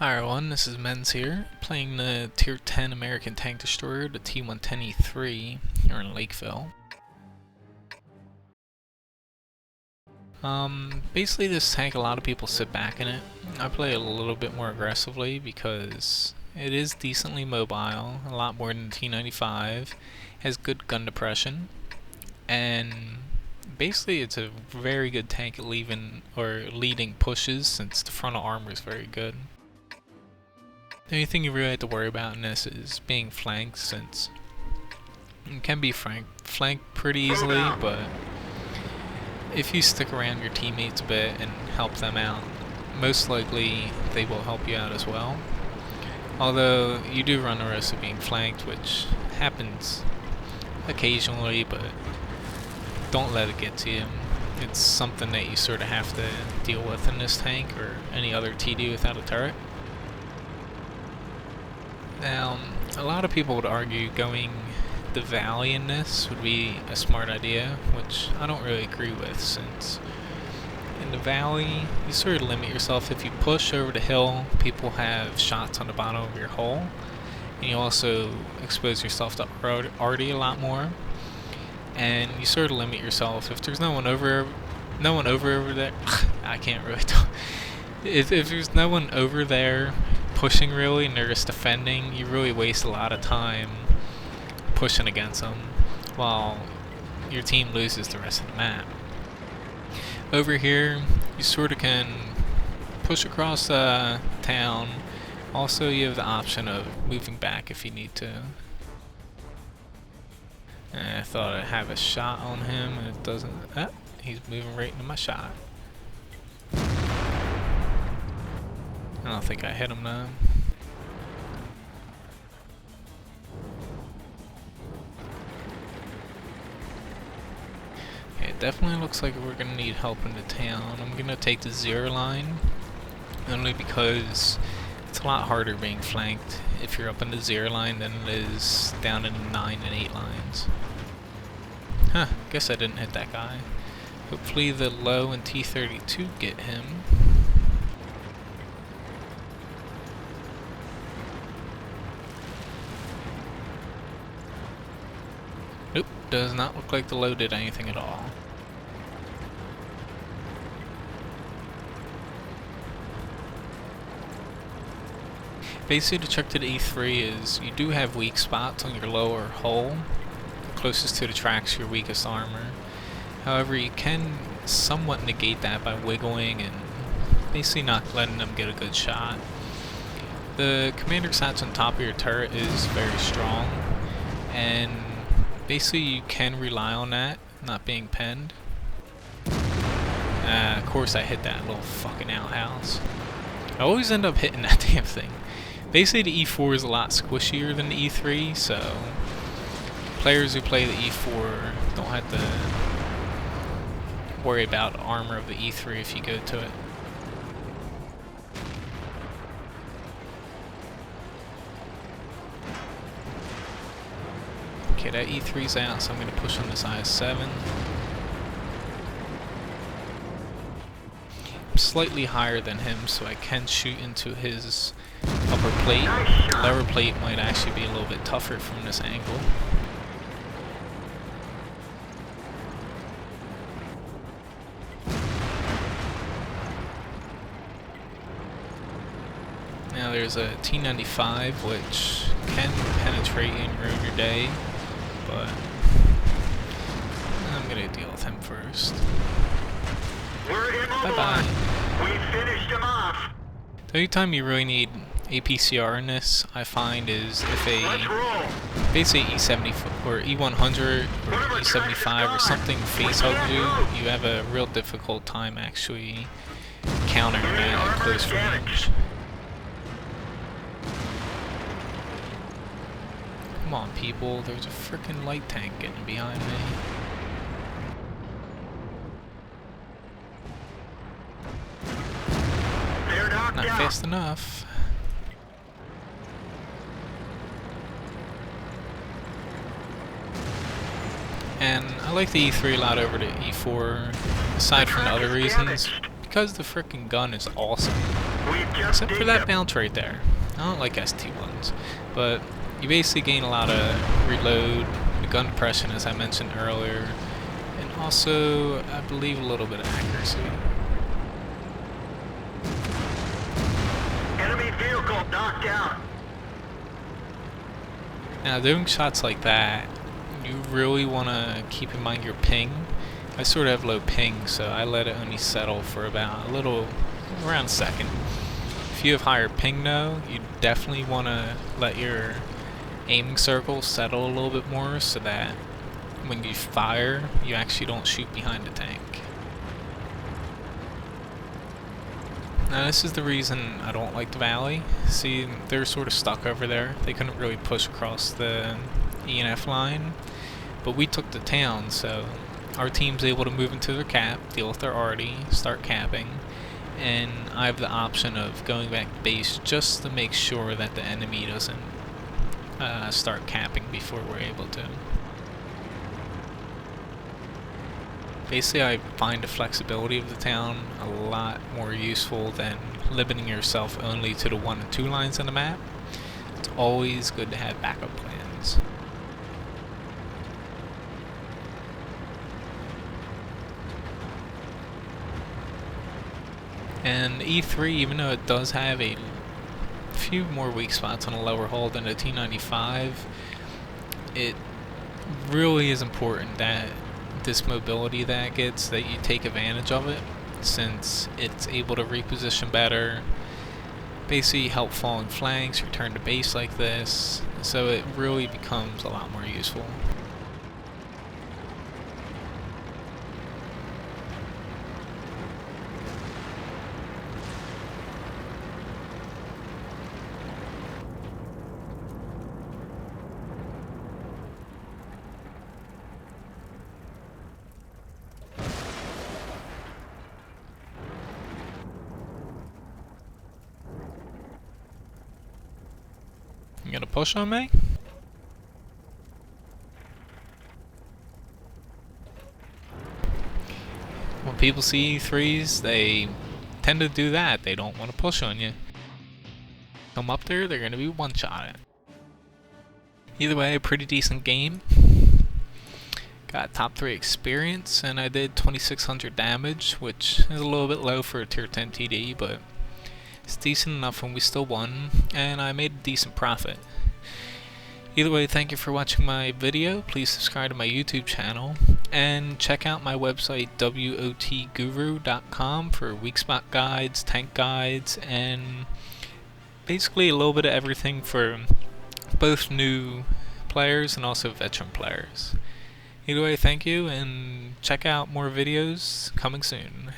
Hi everyone, this is Men's here, playing the Tier 10 American tank destroyer, the T110E3, here in Lakeville. Basically this tank, a lot of people sit back in it. I play a little bit more aggressively because it is decently mobile, a lot more than the T95, has good gun depression, and basically it's a very good tank at leading pushes since the frontal armor is very good. The only thing you really have to worry about in this is being flanked, since you can be flanked pretty easily, but if you stick around your teammates a bit and help them out, most likely they will help you out as well. Although you do run the risk of being flanked, which happens occasionally, but don't let it get to you. It's something that you sort of have to deal with in this tank or any other TD without a turret. Now, a lot of people would argue going the valley in this would be a smart idea, which I don't really agree with, since in the valley you sort of limit yourself. If you push over the hill, people have shots on the bottom of your hull, and you also expose yourself to arty a lot more, and you sort of limit yourself. If there's no one over there, I can't really talk. If there's no one over there pushing really and they're just defending, you really waste a lot of time pushing against them while your team loses the rest of the map. Over here you sort of can push across town. Also you have the option of moving back if you need to. And I thought I'd have a shot on him and it doesn't. He's moving right into my shot. I don't think I hit him though. Okay, it definitely looks like we're gonna need help in the town. I'm gonna take the 0 line, only because it's a lot harder being flanked if you're up in the 0 line than it is down in the 9 and 8 lines. Huh, guess I didn't hit that guy. Hopefully the low and T32 get him. Nope, does not look like the low did anything at all. Basically, the trick to the E3 is you do have weak spots on your lower hull, closest to the tracks, your weakest armor. However, you can somewhat negate that by wiggling and basically not letting them get a good shot. The commander sats on top of your turret is very strong, and basically you can rely on that not being penned. Of course I hit that little fucking outhouse. I always end up hitting that damn thing. Basically the E4 is a lot squishier than the E3, so players who play the E4 don't have to worry about armor of the E3 if you go to it. Okay, that E3's out, so I'm going to push on this IS-7. I'm slightly higher than him, so I can shoot into his upper plate. Lower plate might actually be a little bit tougher from this angle. Now there's a T95 which can penetrate and ruin your day, but I'm gonna deal with him first. Bye bye. We finished him off. The only time you really need APCR in this, I find, is if basically E70 or E100 or E75 or something face hugs you, you have a real difficult time actually countering that at close range. Come on, people, there's a frickin' light tank getting behind me. Not fast enough. And I like the E3 a lot over the E4, aside from the other reasons, because the frickin' gun is awesome. We've just Except for dinged that them. bounce right there. I don't like ST1s, but you basically gain a lot of reload, the gun depression as I mentioned earlier, and also, I believe, a little bit of accuracy. Enemy vehicle knocked out. Now, doing shots like that, you really want to keep in mind your ping. I sort of have low ping, so I let it only settle for about around a second. If you have higher ping though, you definitely want to let your aiming circle settle a little bit more so that when you fire, you actually don't shoot behind the tank. Now this is the reason I don't like the valley. See, they're sort of stuck over there. They couldn't really push across the E&F line, but we took the town, so our team's able to move into their cap, deal with their arty, start capping, and I have the option of going back to base just to make sure that the enemy doesn't start capping before we're able to. Basically, I find the flexibility of the town a lot more useful than limiting yourself only to the 1 and 2 lines on the map. It's always good to have backup plans. And E3, even though it does have a few more weak spots on the lower hull than the T95, it really is important that this mobility that it gets, that you take advantage of it, since it's able to reposition better, basically help falling flanks, return to base like this, so it really becomes a lot more useful. You gonna push on me? When people see E3s, they tend to do that. They don't want to push on you. Come up there, they're gonna be one-shotted. Either way, a pretty decent game. Got top 3 experience, and I did 2600 damage, which is a little bit low for a tier 10 TD, but it's decent enough when we still won, and I made a decent profit. Either way, thank you for watching my video. Please subscribe to my YouTube channel, and check out my website wotguru.com for weak spot guides, tank guides, and basically a little bit of everything for both new players and also veteran players. Either way, thank you, and check out more videos coming soon.